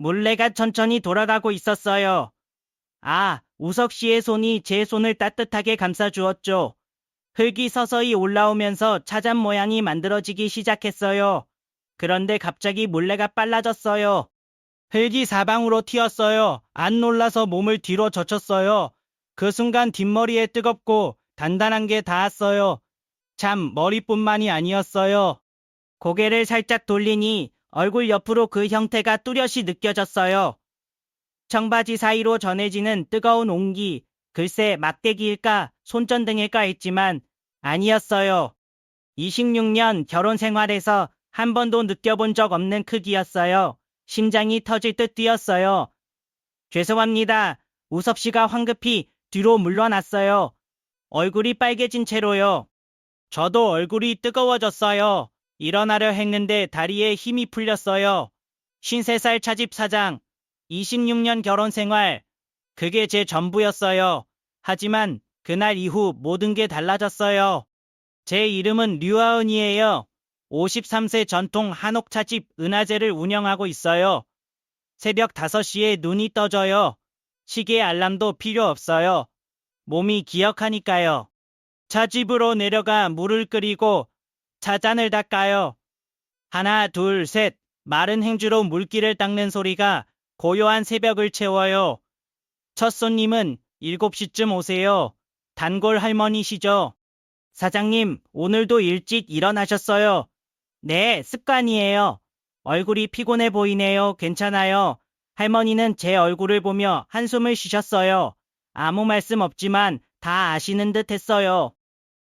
물레가 천천히 돌아가고 있었어요. 아, 우석 씨의 손이 제 손을 따뜻하게 감싸주었죠. 흙이 서서히 올라오면서 차잔 모양이 만들어지기 시작했어요. 그런데 갑자기 물레가 빨라졌어요. 흙이 사방으로 튀었어요. 안 놀라서 몸을 뒤로 젖혔어요. 그 순간 뒷머리에 뜨겁고 단단한 게 닿았어요. 참, 머리뿐만이 아니었어요. 고개를 살짝 돌리니 얼굴 옆으로 그 형태가 뚜렷이 느껴졌어요. 청바지 사이로 전해지는 뜨거운 온기, 글쎄 막대기일까 손전등일까 했지만 아니었어요. 26년 결혼 생활에서 한 번도 느껴본 적 없는 크기였어요. 심장이 터질 듯 뛰었어요. 죄송합니다. 우섭 씨가 황급히 뒤로 물러났어요. 얼굴이 빨개진 채로요. 저도 얼굴이 뜨거워졌어요. 일어나려 했는데 다리에 힘이 풀렸어요. 53살 차집 사장, 26년 결혼 생활, 그게 제 전부였어요. 하지만 그날 이후 모든 게 달라졌어요. 제 이름은 류하은이에요. 53세 전통 한옥차집 은하제를 운영하고 있어요. 새벽 5시에 눈이 떠져요. 시계 알람도 필요 없어요. 몸이 기억하니까요. 차집으로 내려가 물을 끓이고 차잔을 닦아요. 하나, 둘, 셋, 마른 행주로 물기를 닦는 소리가 고요한 새벽을 채워요. 첫 손님은 7시쯤 오세요. 단골 할머니시죠? 사장님, 오늘도 일찍 일어나셨어요. 네, 습관이에요. 얼굴이 피곤해 보이네요. 괜찮아요. 할머니는 제 얼굴을 보며 한숨을 쉬셨어요. 아무 말씀 없지만 다 아시는 듯 했어요.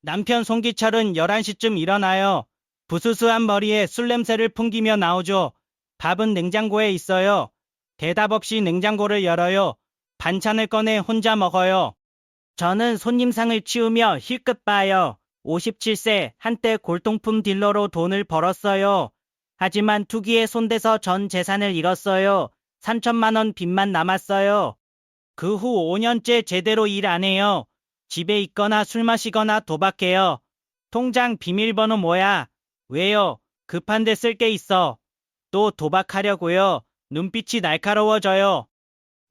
남편 송기철은 11시쯤 일어나요. 부스스한 머리에 술 냄새를 풍기며 나오죠. 밥은 냉장고에 있어요. 대답 없이 냉장고를 열어요. 반찬을 꺼내 혼자 먹어요. 저는 손님상을 치우며 힐끗 봐요. 57세 한때 골동품 딜러로 돈을 벌었어요. 하지만 투기에 손대서 전 재산을 잃었어요. 3천만 원 빚만 남았어요. 그 후 5년째 제대로 일 안 해요. 집에 있거나 술 마시거나 도박해요. 통장 비밀번호 뭐야? 왜요? 급한데 쓸 게 있어. 또 도박하려고요. 눈빛이 날카로워져요.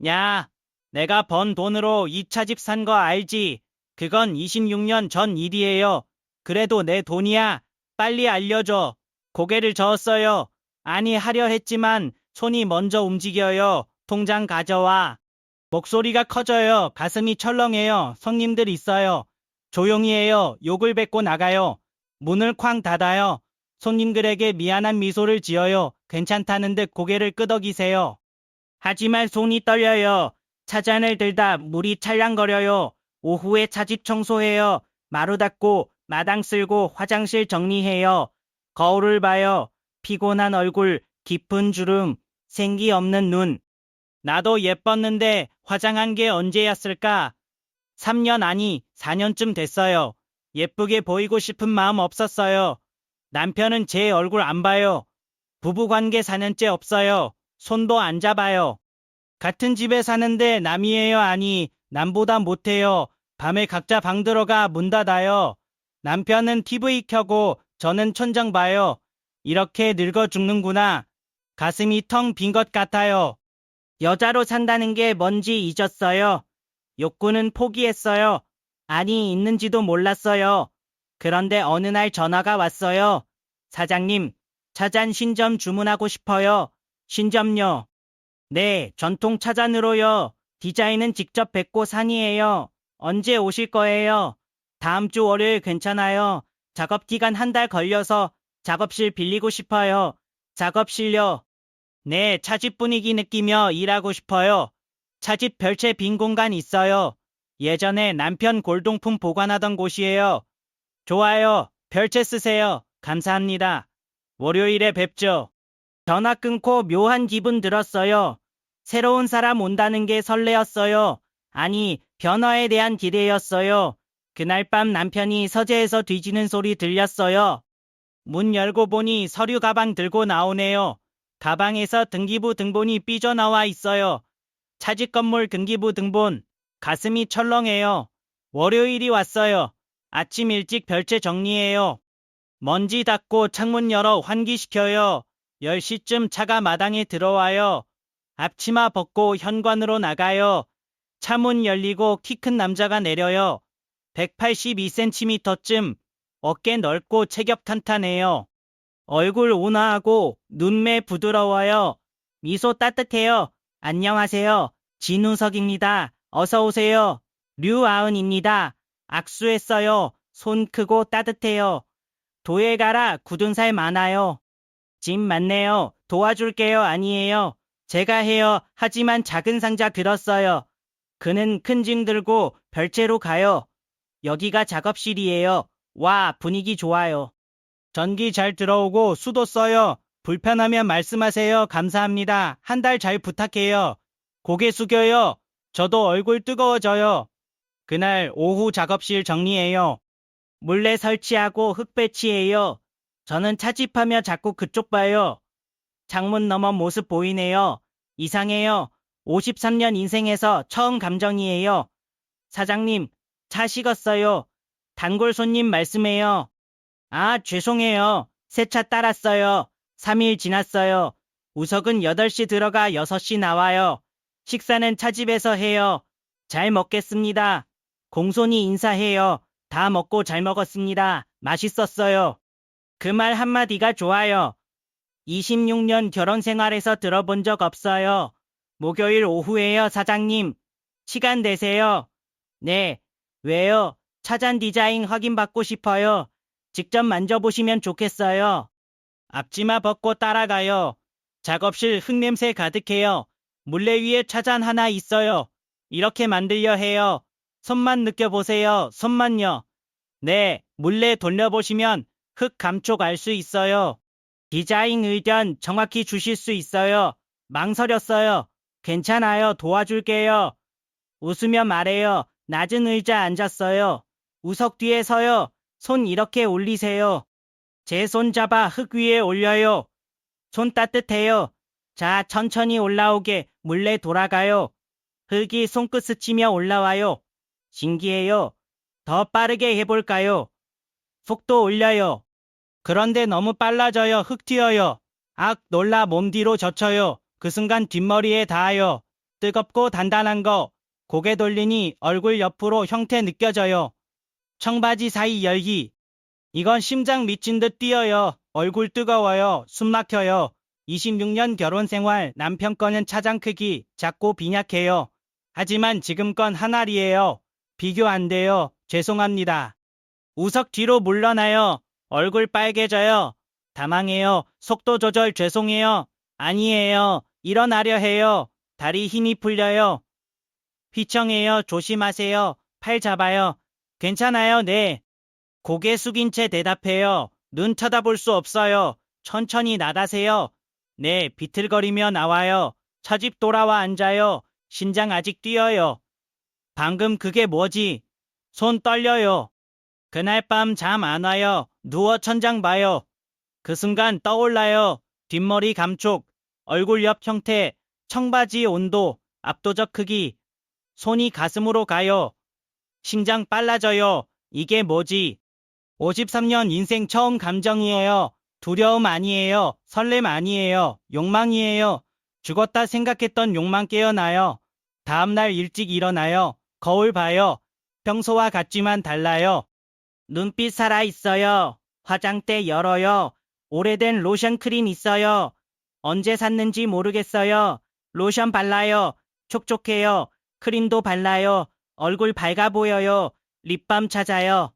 야, 내가 번 돈으로 이 차집 산 거 알지? 그건 26년 전 일이에요. 그래도 내 돈이야. 빨리 알려줘. 고개를 저었어요. 아니 하려 했지만 손이 먼저 움직여요. 통장 가져와. 목소리가 커져요. 가슴이 철렁해요. 손님들 있어요. 조용히 해요. 욕을 뱉고 나가요. 문을 쾅 닫아요. 손님들에게 미안한 미소를 지어요. 괜찮다는 듯 고개를 끄덕이세요. 하지만 손이 떨려요. 차잔을 들다 물이 찰랑거려요. 오후에 차집 청소해요. 마루 닦고 마당 쓸고 화장실 정리해요. 거울을 봐요. 피곤한 얼굴, 깊은 주름, 생기 없는 눈. 나도 예뻤는데 화장한 게 언제였을까? 3년 아니 4년쯤 됐어요. 예쁘게 보이고 싶은 마음 없었어요. 남편은 제 얼굴 안 봐요. 부부관계 4년째 없어요. 손도 안 잡아요. 같은 집에 사는데 남이에요 아니 남보다 못해요. 밤에 각자 방 들어가 문 닫아요. 남편은 TV 켜고 저는 천장 봐요. 이렇게 늙어 죽는구나. 가슴이 텅 빈 것 같아요. 여자로 산다는 게 뭔지 잊었어요. 욕구는 포기했어요. 아니 있는지도 몰랐어요. 그런데 어느 날 전화가 왔어요. 사장님, 차잔 신점 주문하고 싶어요. 신점요. 네, 전통 차잔으로요. 디자인은 직접 뵙고 산이에요. 언제 오실 거예요? 다음 주 월요일 괜찮아요. 작업 기간 한 달 걸려서 작업실 빌리고 싶어요. 작업실요. 네, 차집 분위기 느끼며 일하고 싶어요. 차집 별채 빈 공간 있어요. 예전에 남편 골동품 보관하던 곳이에요. 좋아요. 별채 쓰세요. 감사합니다. 월요일에 뵙죠. 전화 끊고 묘한 기분 들었어요. 새로운 사람 온다는 게 설레었어요. 아니, 변화에 대한 기대였어요. 그날 밤 남편이 서재에서 뒤지는 소리 들렸어요. 문 열고 보니 서류 가방 들고 나오네요. 가방에서 등기부 등본이 삐져나와 있어요. 차집 건물 등기부 등본. 가슴이 철렁해요. 월요일이 왔어요. 아침 일찍 별채 정리해요. 먼지 닦고 창문 열어 환기시켜요. 10시쯤 차가 마당에 들어와요. 앞치마 벗고 현관으로 나가요. 차문 열리고 키 큰 남자가 내려요. 182cm쯤, 어깨 넓고 체격 탄탄해요. 얼굴 온화하고 눈매 부드러워요. 미소 따뜻해요. 안녕하세요. 진우석입니다. 어서 오세요. 류아은입니다. 악수했어요. 손 크고 따뜻해요. 도에 가라. 굳은 살 많아요. 짐 많네요. 도와줄게요. 아니에요. 제가 해요. 하지만 작은 상자 들었어요. 그는 큰 짐 들고 별채로 가요. 여기가 작업실이에요. 와, 분위기 좋아요. 전기 잘 들어오고 수도 써요. 불편하면 말씀하세요. 감사합니다. 한 달 잘 부탁해요. 고개 숙여요. 저도 얼굴 뜨거워져요. 그날 오후 작업실 정리해요. 물레 설치하고 흙 배치해요. 저는 차집하며 자꾸 그쪽 봐요. 창문 너머 모습 보이네요. 이상해요. 53년 인생에서 처음 감정이에요. 사장님, 차 식었어요. 단골 손님 말씀해요. 아, 죄송해요. 새 차 따랐어요. 3일 지났어요. 우석은 8시 들어가 6시 나와요. 식사는 차집에서 해요. 잘 먹겠습니다. 공손히 인사해요. 다 먹고 잘 먹었습니다. 맛있었어요. 그 말 한마디가 좋아요. 26년 결혼 생활에서 들어본 적 없어요. 목요일 오후에요, 사장님. 시간 되세요? 네. 왜요? 차잔 디자인 확인받고 싶어요. 직접 만져보시면 좋겠어요. 앞치마 벗고 따라가요. 작업실 흙냄새 가득해요. 물레 위에 차잔 하나 있어요. 이렇게 만들려 해요. 손만 느껴보세요. 손만요. 네, 물레 돌려보시면 흙 감촉 알 수 있어요. 디자인 의견 정확히 주실 수 있어요. 망설였어요. 괜찮아요. 도와줄게요. 웃으며 말해요. 낮은 의자 앉았어요. 우석 뒤에 서요. 손 이렇게 올리세요. 제 손 잡아 흙 위에 올려요. 손 따뜻해요. 자, 천천히 올라오게. 물레 돌아가요. 흙이 손끝 스치며 올라와요. 신기해요. 더 빠르게 해볼까요? 속도 올려요. 그런데 너무 빨라져요. 흙 튀어요. 악, 놀라 몸 뒤로 젖혀요. 그 순간 뒷머리에 닿아요. 뜨겁고 단단한 거. 고개 돌리니 얼굴 옆으로 형태 느껴져요. 청바지 사이 열기. 이건 심장 미친 듯 뛰어요. 얼굴 뜨거워요. 숨 막혀요. 26년 결혼 생활, 남편 거는 차장 크기, 작고 빈약해요. 하지만 지금 건 한 알이에요. 비교 안 돼요. 죄송합니다. 우석 뒤로 물러나요. 얼굴 빨개져요. 당황해요. 속도 조절 죄송해요. 아니에요. 일어나려 해요. 다리 힘이 풀려요. 휘청해요. 조심하세요. 팔 잡아요. 괜찮아요. 네. 고개 숙인 채 대답해요. 눈 쳐다볼 수 없어요. 천천히 나가세요. 네. 비틀거리며 나와요. 차집 돌아와 앉아요. 심장 아직 뛰어요. 방금 그게 뭐지? 손 떨려요. 그날 밤 잠 안 와요. 누워 천장 봐요. 그 순간 떠올라요. 뒷머리 감촉, 얼굴 옆 형태, 청바지 온도, 압도적 크기. 손이 가슴으로 가요. 심장 빨라져요. 이게 뭐지? 53년 인생 처음 감정이에요. 두려움 아니에요. 설렘 아니에요. 욕망이에요. 죽었다 생각했던 욕망 깨어나요. 다음날 일찍 일어나요. 거울 봐요. 평소와 같지만 달라요. 눈빛 살아있어요. 화장대 열어요. 오래된 로션 크림 있어요. 언제 샀는지 모르겠어요. 로션 발라요. 촉촉해요. 크림도 발라요. 얼굴 밝아 보여요. 립밤 찾아요.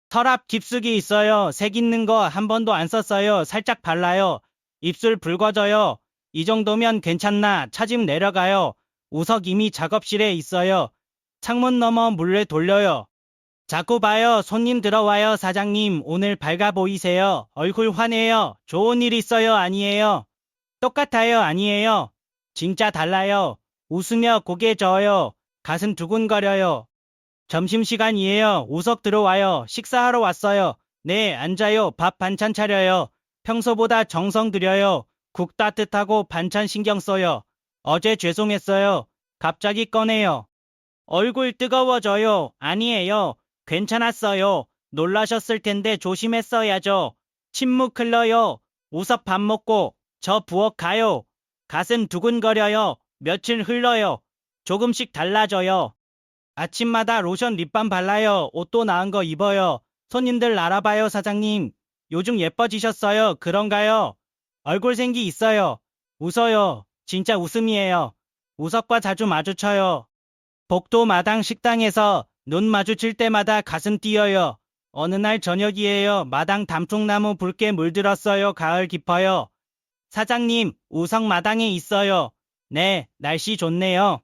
서랍 깊숙이 있어요. 색 있는 거 한 번도 안 썼어요. 살짝 발라요. 입술 붉어져요. 이 정도면 괜찮나? 차집 내려가요. 우석 이미 작업실에 있어요. 창문 너머 물레 돌려요. 자꾸 봐요. 손님 들어와요. 사장님, 오늘 밝아 보이세요. 얼굴 환해요. 좋은 일 있어요. 아니에요. 똑같아요. 아니에요. 진짜 달라요. 웃으며 고개 저어요. 가슴 두근거려요. 점심시간이에요. 우석 들어와요. 식사하러 왔어요. 네, 앉아요. 밥 반찬 차려요. 평소보다 정성 들여요. 국 따뜻하고 반찬 신경 써요. 어제 죄송했어요. 갑자기 꺼내요. 얼굴 뜨거워져요. 아니에요. 괜찮았어요. 놀라셨을 텐데 조심했어야죠. 침묵 흘러요. 우석 밥 먹고 저 부엌 가요. 가슴 두근거려요. 며칠 흘러요. 조금씩 달라져요. 아침마다 로션 립밤 발라요. 옷도 나은 거 입어요. 손님들 알아봐요, 사장님. 요즘 예뻐지셨어요. 그런가요? 얼굴 생기 있어요. 웃어요. 진짜 웃음이에요. 우석과 자주 마주쳐요. 복도 마당 식당에서 눈 마주칠 때마다 가슴 뛰어요. 어느 날 저녁이에요. 마당 단풍나무 붉게 물들었어요. 가을 깊어요. 사장님, 우석 마당에 있어요. 네, 날씨 좋네요.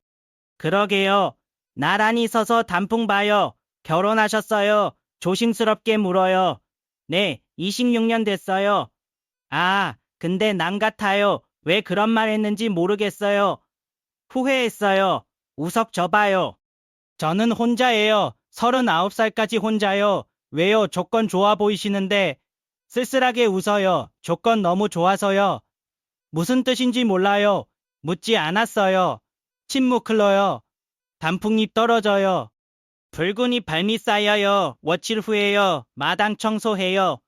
그러게요. 나란히 서서 단풍 봐요. 결혼하셨어요. 조심스럽게 물어요. 네, 26년 됐어요. 아, 근데 남 같아요. 왜 그런 말 했는지 모르겠어요. 후회했어요. 우석 줘봐요. 저는 혼자예요. 39살까지 혼자요. 왜요? 조건 좋아 보이시는데. 쓸쓸하게 웃어요. 조건 너무 좋아서요. 무슨 뜻인지 몰라요. 묻지 않았어요. 침묵 흘러요. 단풍잎 떨어져요. 붉은 잎 발밑 쌓여요. 며칠 후에요. 마당 청소해요.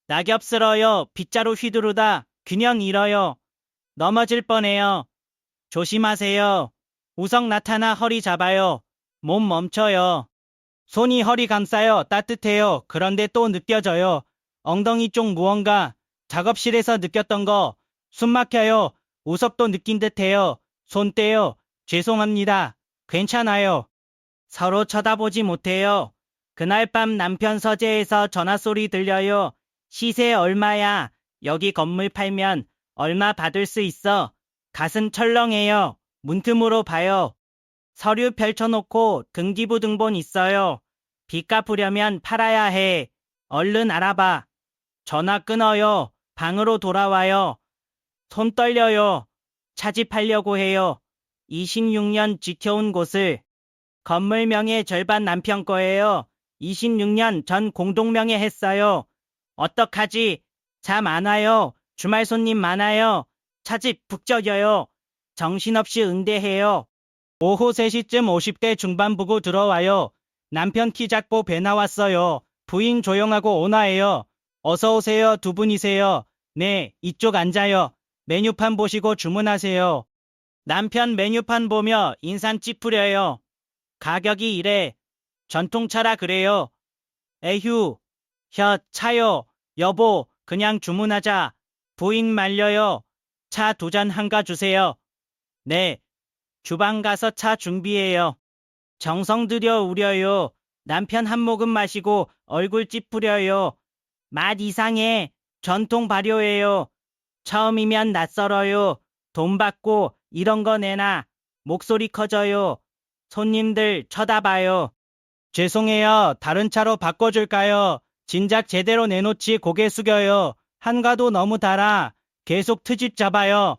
낙엽 쓸어요. 빗자루 휘두르다 균형 잃어요. 넘어질 뻔해요. 조심하세요. 우석 나타나 허리 잡아요. 몸 멈춰요. 손이 허리 감싸요. 따뜻해요. 그런데 또 느껴져요. 엉덩이 쪽 무언가. 작업실에서 느꼈던 거. 숨 막혀요. 우석도 느낀 듯해요. 손 떼요. 죄송합니다. 괜찮아요. 서로 쳐다보지 못해요. 그날 밤 남편 서재에서 전화소리 들려요. 시세 얼마야? 여기 건물 팔면 얼마 받을 수 있어? 가슴 철렁해요. 문틈으로 봐요. 서류 펼쳐놓고 등기부 등본 있어요. 빚 갚으려면 팔아야 해. 얼른 알아봐. 전화 끊어요. 방으로 돌아와요. 손 떨려요. 차집하려고 해요. 26년 지켜온 곳을. 건물명의 절반 남편 거예요. 26년 전 공동명의 했어요. 어떡하지? 잠 안 와요. 주말 손님 많아요. 차집 북적여요. 정신없이 응대해요. 오후 3시쯤 50대 중반부고 들어와요. 남편 키 작고 배 나왔어요. 부인 조용하고 온화해요. 어서 오세요. 두 분이세요. 네, 이쪽 앉아요. 메뉴판 보시고 주문하세요. 남편 메뉴판 보며 인상 찌푸려요. 가격이 이래. 전통차라 그래요. 에휴, 차요. 여보, 그냥 주문하자. 부인 말려요. 차 2잔 한가 주세요. 네, 주방 가서 차 준비해요. 정성 들여 우려요. 남편 한 모금 마시고 얼굴 찌푸려요. 맛 이상해. 전통 발효예요. 처음이면 낯설어요. 돈 받고 이런 거 내놔. 목소리 커져요. 손님들 쳐다봐요. 죄송해요. 다른 차로 바꿔줄까요? 진작 제대로 내놓지 고개 숙여요. 한가도 너무 달아. 계속 트집 잡아요.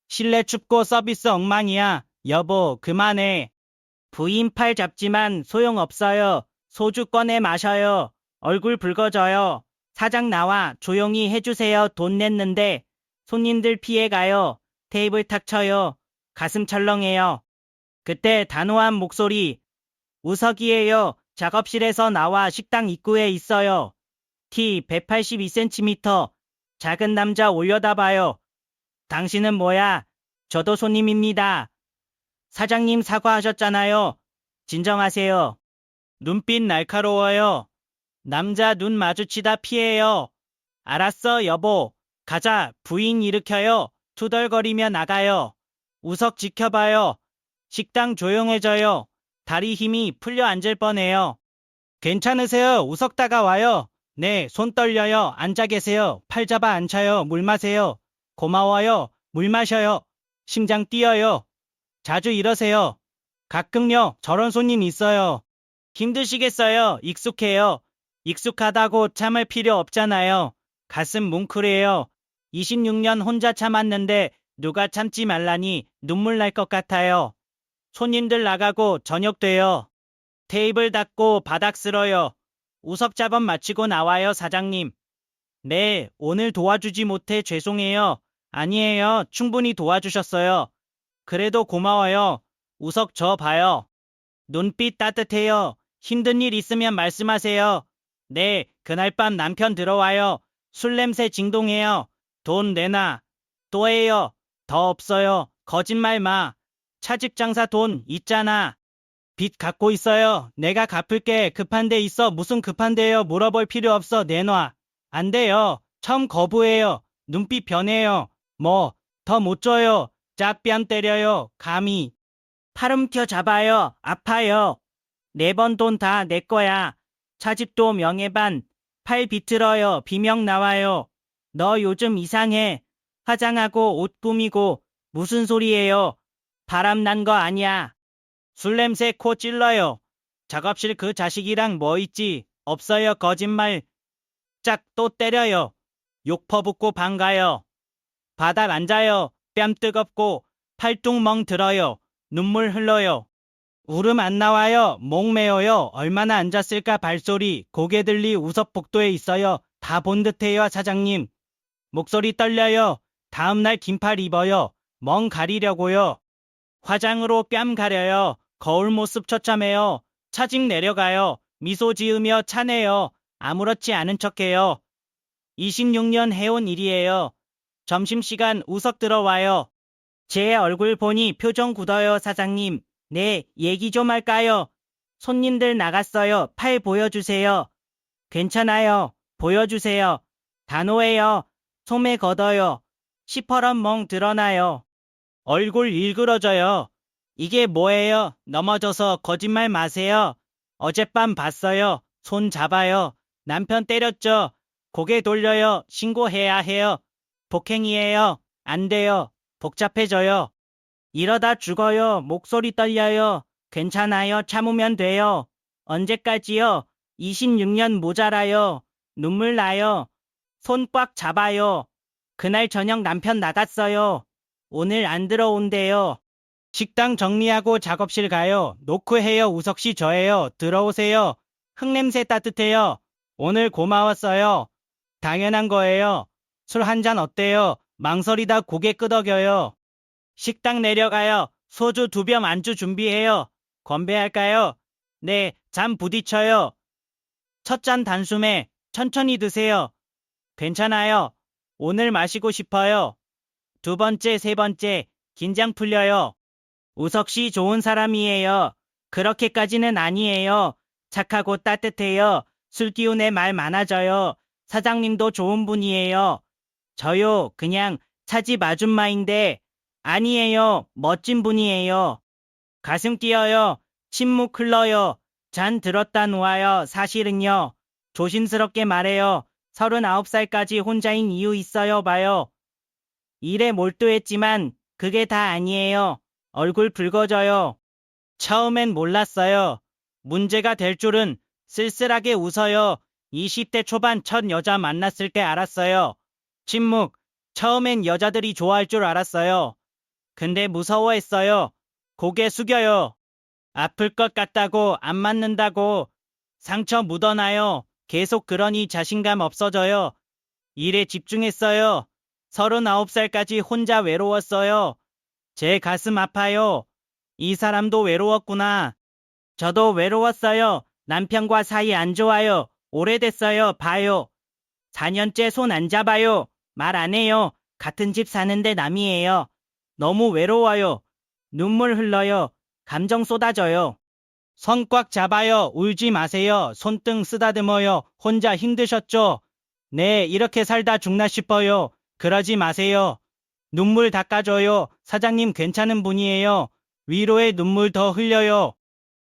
실내 춥고 서비스 엉망이야. 여보, 그만해. 부인 팔 잡지만 소용없어요. 소주 꺼내 마셔요. 얼굴 붉어져요. 사장 나와 조용히 해주세요. 돈 냈는데. 손님들 피해가요. 테이블 탁 쳐요. 가슴 철렁해요. 그때 단호한 목소리. 우석이에요. 작업실에서 나와 식당 입구에 있어요. 키 182cm. 작은 남자 올려다봐요. 당신은 뭐야? 저도 손님입니다. 사장님 사과하셨잖아요. 진정하세요. 눈빛 날카로워요. 남자 눈 마주치다 피해요. 알았어, 여보. 가자. 부인 일으켜요. 투덜거리며 나가요. 우석 지켜봐요. 식당 조용해져요. 다리 힘이 풀려 앉을 뻔해요. 괜찮으세요? 우석 다가와요. 네, 손 떨려요. 앉아 계세요. 팔 잡아 앉혀요. 물 마세요. 고마워요. 물 마셔요. 심장 뛰어요. 자주 이러세요. 가끔요. 저런 손님 있어요. 힘드시겠어요. 익숙해요. 익숙하다고 참을 필요 없잖아요. 가슴 뭉클해요. 26년 혼자 참았는데 누가 참지 말라니 눈물 날 것 같아요. 손님들 나가고 저녁 돼요. 테이블 닦고 바닥 쓸어요. 우석 작업 마치고 나와요, 사장님. 네, 오늘 도와주지 못해 죄송해요. 아니에요, 충분히 도와주셨어요. 그래도 고마워요. 우석 저 봐요. 눈빛 따뜻해요. 힘든 일 있으면 말씀하세요. 네, 그날 밤 남편 들어와요. 술 냄새 진동해요. 돈 내놔. 또 해요. 더 없어요. 거짓말 마. 차집 장사 돈 있잖아. 빚 갖고 있어요. 내가 갚을게. 급한 데 있어. 무슨 급한데요? 물어볼 필요 없어. 내놔. 안 돼요. 처음 거부해요. 눈빛 변해요. 뭐, 더 못 줘요. 짝뺨 때려요. 감히. 팔음켜 잡아요. 아파요. 4번 돈 다 내 거야. 차집도 명예반. 팔 비틀어요. 비명 나와요. 너 요즘 이상해. 화장하고 옷 꾸미고 무슨 소리예요? 바람 난 거 아니야. 술 냄새 코 찔러요. 작업실 그 자식이랑 뭐 있지? 없어요. 거짓말. 짝 또 때려요. 욕 퍼붓고 반가요. 바닥 앉아요. 뺨 뜨겁고 팔뚝멍 들어요. 눈물 흘러요. 울음 안 나와요. 목 메어요. 얼마나 앉았을까 발소리. 고개 들리 우석복도에 있어요. 다 본 듯해요 사장님. 목소리 떨려요. 다음날 긴팔 입어요. 멍 가리려고요. 화장으로 뺨 가려요. 거울 모습 처참해요. 차직 내려가요. 미소 지으며 차내요. 아무렇지 않은 척해요. 26년 해온 일이에요. 점심시간 우석 들어와요. 제 얼굴 보니 표정 굳어요 사장님. 네, 얘기 좀 할까요? 손님들 나갔어요. 팔 보여주세요. 괜찮아요. 보여주세요. 단호해요. 소매 걷어요. 시퍼런 멍 드러나요. 얼굴 일그러져요. 이게 뭐예요? 넘어져서 거짓말 마세요. 어젯밤 봤어요. 손 잡아요. 남편 때렸죠. 고개 돌려요. 신고해야 해요. 복행이에요. 안 돼요. 복잡해져요. 이러다 죽어요. 목소리 떨려요. 괜찮아요. 참으면 돼요. 언제까지요? 26년 모자라요. 눈물 나요. 손 꽉 잡아요. 그날 저녁 남편 나갔어요. 오늘 안 들어온대요. 식당 정리하고 작업실 가요. 노크해요. 우석씨 저예요. 들어오세요. 흙냄새 따뜻해요. 오늘 고마웠어요. 당연한 거예요. 술 한 잔 어때요? 망설이다 고개 끄덕여요. 식당 내려가요. 소주 2병 안주 준비해요. 건배할까요? 네, 잠 부딪혀요. 첫 잔 단숨에 천천히 드세요. 괜찮아요. 오늘 마시고 싶어요. 2번째, 3번째, 긴장 풀려요. 우석씨 좋은 사람이에요. 그렇게까지는 아니에요. 착하고 따뜻해요. 술 기운에 말 많아져요. 사장님도 좋은 분이에요. 저요, 그냥 차집 아줌마인데, 아니에요. 멋진 분이에요. 가슴 뛰어요. 침묵 흘러요. 잔 들었다 놓아요. 사실은요. 조심스럽게 말해요. 39살까지 혼자인 이유 있어요. 봐요. 일에 몰두했지만 그게 다 아니에요. 얼굴 붉어져요. 처음엔 몰랐어요. 문제가 될 줄은. 쓸쓸하게 웃어요. 20대 초반 첫 여자 만났을 때 알았어요. 침묵. 처음엔 여자들이 좋아할 줄 알았어요. 근데 무서워했어요. 고개 숙여요. 아플 것 같다고 안 맞는다고 상처 묻어나요. 계속 그러니 자신감 없어져요. 일에 집중했어요. 39살까지 혼자 외로웠어요. 제 가슴 아파요. 이 사람도 외로웠구나. 저도 외로웠어요. 남편과 사이 안 좋아요. 오래됐어요. 봐요. 4년째 손 안 잡아요. 말 안 해요. 같은 집 사는데 남이에요. 너무 외로워요. 눈물 흘러요. 감정 쏟아져요. 손 꽉 잡아요. 울지 마세요. 손등 쓰다듬어요. 혼자 힘드셨죠? 네, 이렇게 살다 죽나 싶어요. 그러지 마세요. 눈물 닦아줘요. 사장님 괜찮은 분이에요. 위로의 눈물 더 흘려요.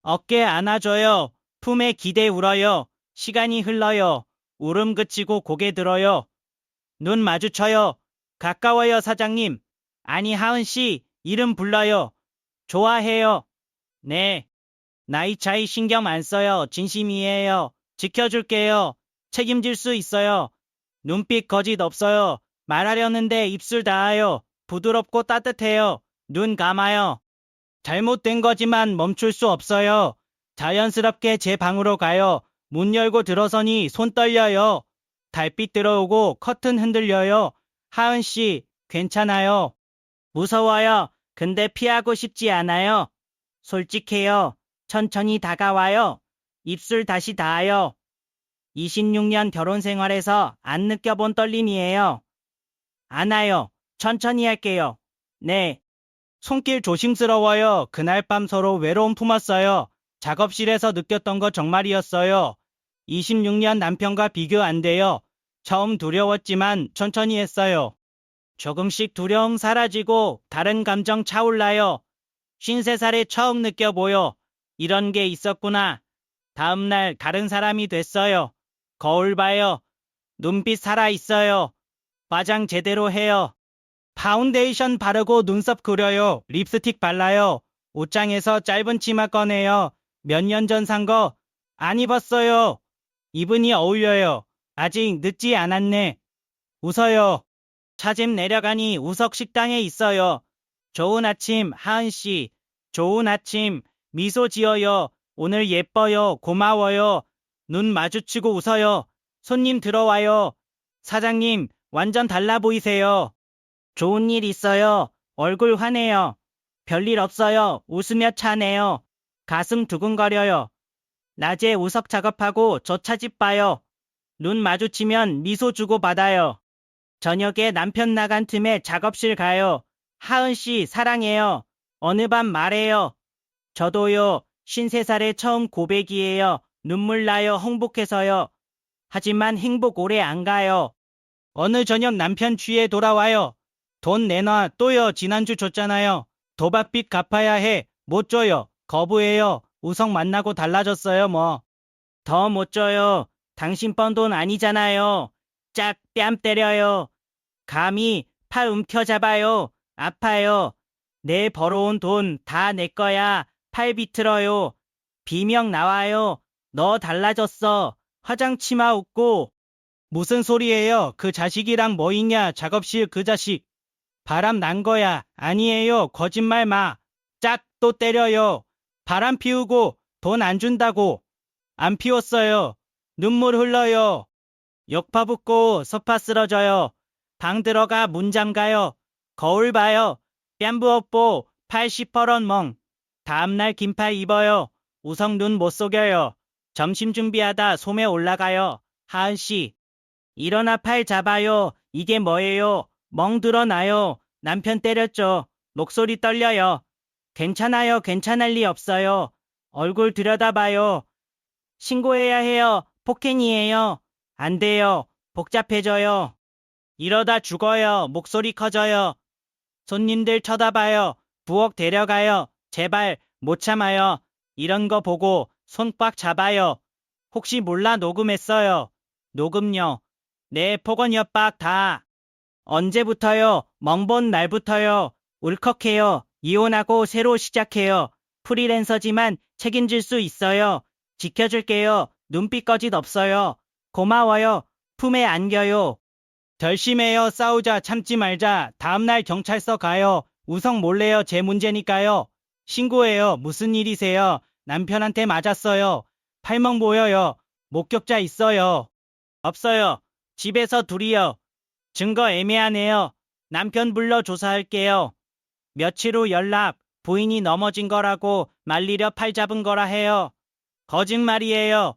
어깨 안아줘요. 품에 기대 울어요. 시간이 흘러요. 울음 그치고 고개 들어요. 눈 마주쳐요. 가까워요 사장님. 아니 하은씨 이름 불러요. 좋아해요. 네. 나이 차이 신경 안 써요. 진심이에요. 지켜줄게요. 책임질 수 있어요. 눈빛 거짓 없어요. 말하려는데 입술 닿아요. 부드럽고 따뜻해요. 눈 감아요. 잘못된 거지만 멈출 수 없어요. 자연스럽게 제 방으로 가요. 문 열고 들어서니 손 떨려요. 달빛 들어오고 커튼 흔들려요. 하은씨, 괜찮아요. 무서워요. 근데 피하고 싶지 않아요. 솔직해요. 천천히 다가와요. 입술 다시 닿아요. 26년 결혼 생활에서 안 느껴본 떨림이에요. 안아요. 천천히 할게요. 네. 손길 조심스러워요. 그날 밤 서로 외로움 품었어요. 작업실에서 느꼈던 거 정말이었어요. 26년 남편과 비교 안 돼요. 처음 두려웠지만 천천히 했어요. 조금씩 두려움 사라지고 다른 감정 차올라요. 53살에 처음 느껴보여. 이런 게 있었구나. 다음날 다른 사람이 됐어요. 거울 봐요. 눈빛 살아있어요. 화장 제대로 해요. 파운데이션 바르고 눈썹 그려요. 립스틱 발라요. 옷장에서 짧은 치마 꺼내요. 몇 년 전 산 거 안 입었어요. 입으니 어울려요. 아직 늦지 않았네. 웃어요. 차집 내려가니 우석 식당에 있어요. 좋은 아침, 하은 씨. 좋은 아침. 미소 지어요. 오늘 예뻐요. 고마워요. 눈 마주치고 웃어요. 손님 들어와요. 사장님, 완전 달라 보이세요. 좋은 일 있어요. 얼굴 환해요. 별일 없어요. 웃으며 차네요. 가슴 두근거려요. 낮에 우석 작업하고 저 차집 봐요. 눈 마주치면 미소 주고 받아요. 저녁에 남편 나간 틈에 작업실 가요. 하은 씨 사랑해요. 어느 밤 말해요. 저도요. 53살에 처음 고백이에요. 눈물 나요. 행복해서요. 하지만 행복 오래 안 가요. 어느 저녁 남편 취해 돌아와요. 돈 내놔. 또요. 지난주 줬잖아요. 도박빚 갚아야 해. 못 줘요. 거부해요. 우석 만나고 달라졌어요 뭐. 더 못 줘요. 당신 번 돈 아니잖아요. 짝 뺨 때려요. 감히 팔 움켜잡아요. 아파요. 내 벌어온 돈 다 내 거야. 팔 비틀어요. 비명 나와요. 너 달라졌어. 화장 치마 웃고. 무슨 소리예요? 그 자식이랑 뭐 있냐? 작업실 그 자식. 바람 난 거야. 아니에요. 거짓말 마. 짝 또 때려요. 바람 피우고 돈 안 준다고. 안 피웠어요. 눈물 흘러요. 역파 붙고 소파 쓰러져요. 방 들어가 문 잠가요. 거울 봐요. 뺨부 업보 80%원 멍. 다음날 긴팔 입어요. 우석 눈 못 속여요. 점심 준비하다 소매 올라가요. 하은씨. 일어나 팔 잡아요. 이게 뭐예요? 멍 드러나요. 남편 때렸죠. 목소리 떨려요. 괜찮아요. 괜찮을 리 없어요. 얼굴 들여다봐요. 신고해야 해요. 폭행이에요. 안 돼요. 복잡해져요. 이러다 죽어요. 목소리 커져요. 손님들 쳐다봐요. 부엌 데려가요. 제발 못 참아요. 이런 거 보고 손 꽉 잡아요. 혹시 몰라 녹음했어요. 녹음요. 네, 폭언 협박 다. 언제부터요? 멍본 날부터요. 울컥해요. 이혼하고 새로 시작해요. 프리랜서지만 책임질 수 있어요. 지켜줄게요. 눈빛 거짓 없어요. 고마워요. 품에 안겨요. 결심해요. 싸우자. 참지 말자. 다음날 경찰서 가요. 우성 몰래요. 제 문제니까요. 신고해요. 무슨 일이세요? 남편한테 맞았어요. 팔멍 보여요. 목격자 있어요. 없어요. 집에서 둘이요. 증거 애매하네요. 남편 불러 조사할게요. 며칠 후 연락. 부인이 넘어진 거라고 말리려 팔 잡은 거라 해요. 거짓말이에요.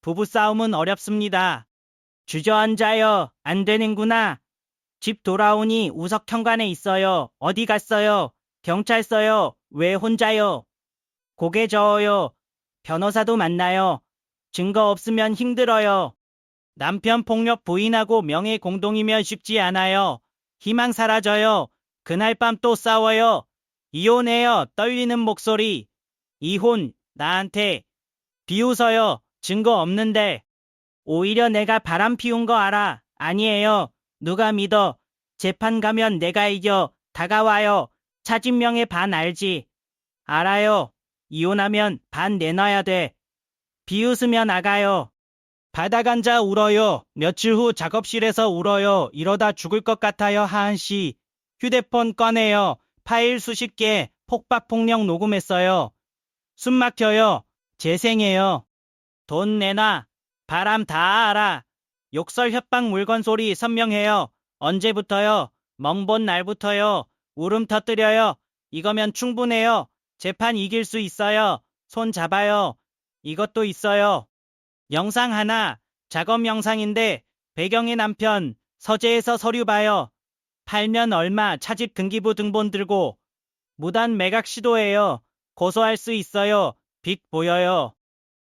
부부싸움은 어렵습니다. 주저앉아요. 안 되는구나. 집 돌아오니 우석 현관에 있어요. 어디 갔어요? 경찰서요. 왜 혼자요? 고개 저어요. 변호사도 만나요. 증거 없으면 힘들어요. 남편 폭력 부인하고 명예 공동이면 쉽지 않아요. 희망 사라져요. 그날 밤 또 싸워요. 이혼해요. 떨리는 목소리. 이혼, 나한테. 비웃어요. 증거 없는데. 오히려 내가 바람 피운 거 알아. 아니에요. 누가 믿어. 재판 가면 내가 이겨. 다가와요. 차진명의 반 알지. 알아요. 이혼하면 반 내놔야 돼. 비웃으며 나가요. 바닥 앉아 울어요. 며칠 후 작업실에서 울어요. 이러다 죽을 것 같아요. 하은씨. 휴대폰 꺼내요. 파일 수십 개 폭박폭력 녹음했어요. 숨 막혀요. 재생해요. 돈 내놔. 바람 다 알아. 욕설 협박 물건 소리 선명해요. 언제부터요? 멍본 날부터요. 울음 터뜨려요. 이거면 충분해요. 재판 이길 수 있어요. 손 잡아요. 이것도 있어요. 영상 하나. 작업 영상인데 배경의 남편. 서재에서 서류 봐요. 팔면 얼마 차집 등기부 등본 들고. 무단 매각 시도해요. 고소할 수 있어요. 빅 보여요.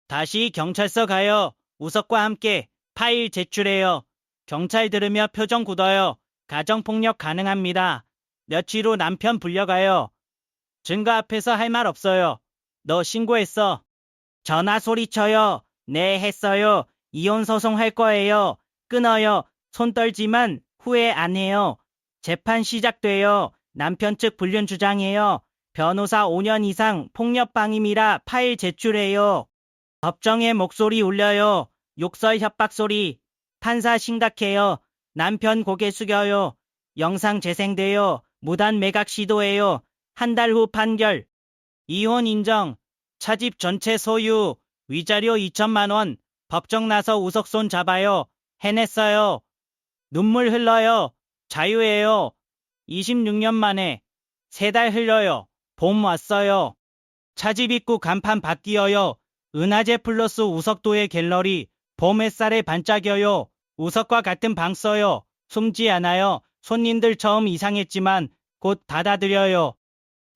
다시 경찰서 가요. 우석과 함께 파일 제출해요. 경찰 들으며 표정 굳어요. 가정폭력 가능합니다. 며칠 후 남편 불려가요. 증거 앞에서 할 말 없어요. 너 신고했어. 전화 소리쳐요. 네, 했어요. 이혼 소송 할 거예요. 끊어요. 손 떨지만 후회 안 해요. 재판 시작돼요. 남편 측 불륜 주장해요. 변호사 5년 이상 폭력 방임이라 파일 제출해요. 법정에 목소리 울려요. 욕설 협박 소리. 판사 심각해요. 남편 고개 숙여요. 영상 재생돼요. 무단 매각 시도해요. 한 달 후 판결. 이혼 인정. 차집 전체 소유. 위자료 2천만 원. 법정 나서 우석 손 잡아요. 해냈어요. 눈물 흘러요. 자유예요. 26년 만에. 3달 흘려요. 봄 왔어요. 차집 입구 간판 바뀌어요. 은하제 플러스 우석도의 갤러리. 봄 햇살에 반짝여요. 우석과 같은 방 써요. 숨지 않아요. 손님들 처음 이상했지만 곧 받아들여요.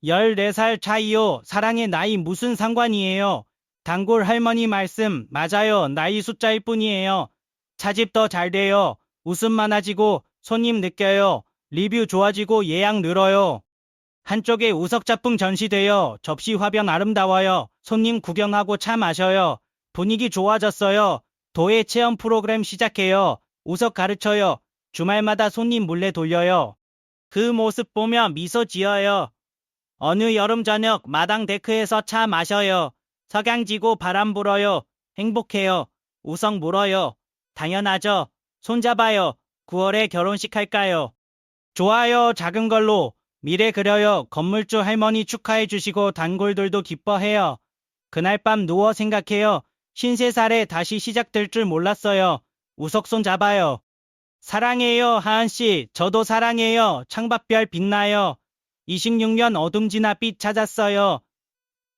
14살 차이요. 사랑의 나이 무슨 상관이에요. 단골 할머니 말씀 맞아요. 나이 숫자일 뿐이에요. 차집 더 잘 돼요. 웃음 많아지고 손님 느껴요. 리뷰 좋아지고 예약 늘어요. 한쪽에 우석 작품 전시돼요. 접시 화병 아름다워요. 손님 구경하고 차 마셔요. 분위기 좋아졌어요. 도예 체험 프로그램 시작해요. 우석 가르쳐요. 주말마다 손님 몰래 돌려요. 그 모습 보며 미소 지어요. 어느 여름 저녁 마당 데크에서 차 마셔요. 석양 지고 바람 불어요. 행복해요. 우석 물어요. 당연하죠. 손잡아요. 9월에 결혼식 할까요? 좋아요. 작은 걸로. 미래 그려요. 건물주 할머니 축하해 주시고 단골들도 기뻐해요. 그날 밤 누워 생각해요. 53살에 다시 시작될 줄 몰랐어요. 우석 손 잡아요. 사랑해요, 하은씨. 저도 사랑해요. 창밖별 빛나요. 26년 어둠 지나 빛 찾았어요.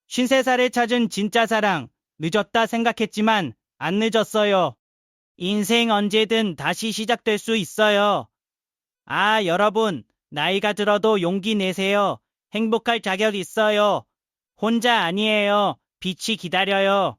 53살에 찾은 진짜 사랑. 늦었다 생각했지만 안 늦었어요. 인생 언제든 다시 시작될 수 있어요. 아, 여러분. 나이가 들어도 용기 내세요. 행복할 자격 있어요. 혼자 아니에요. 빛이 기다려요.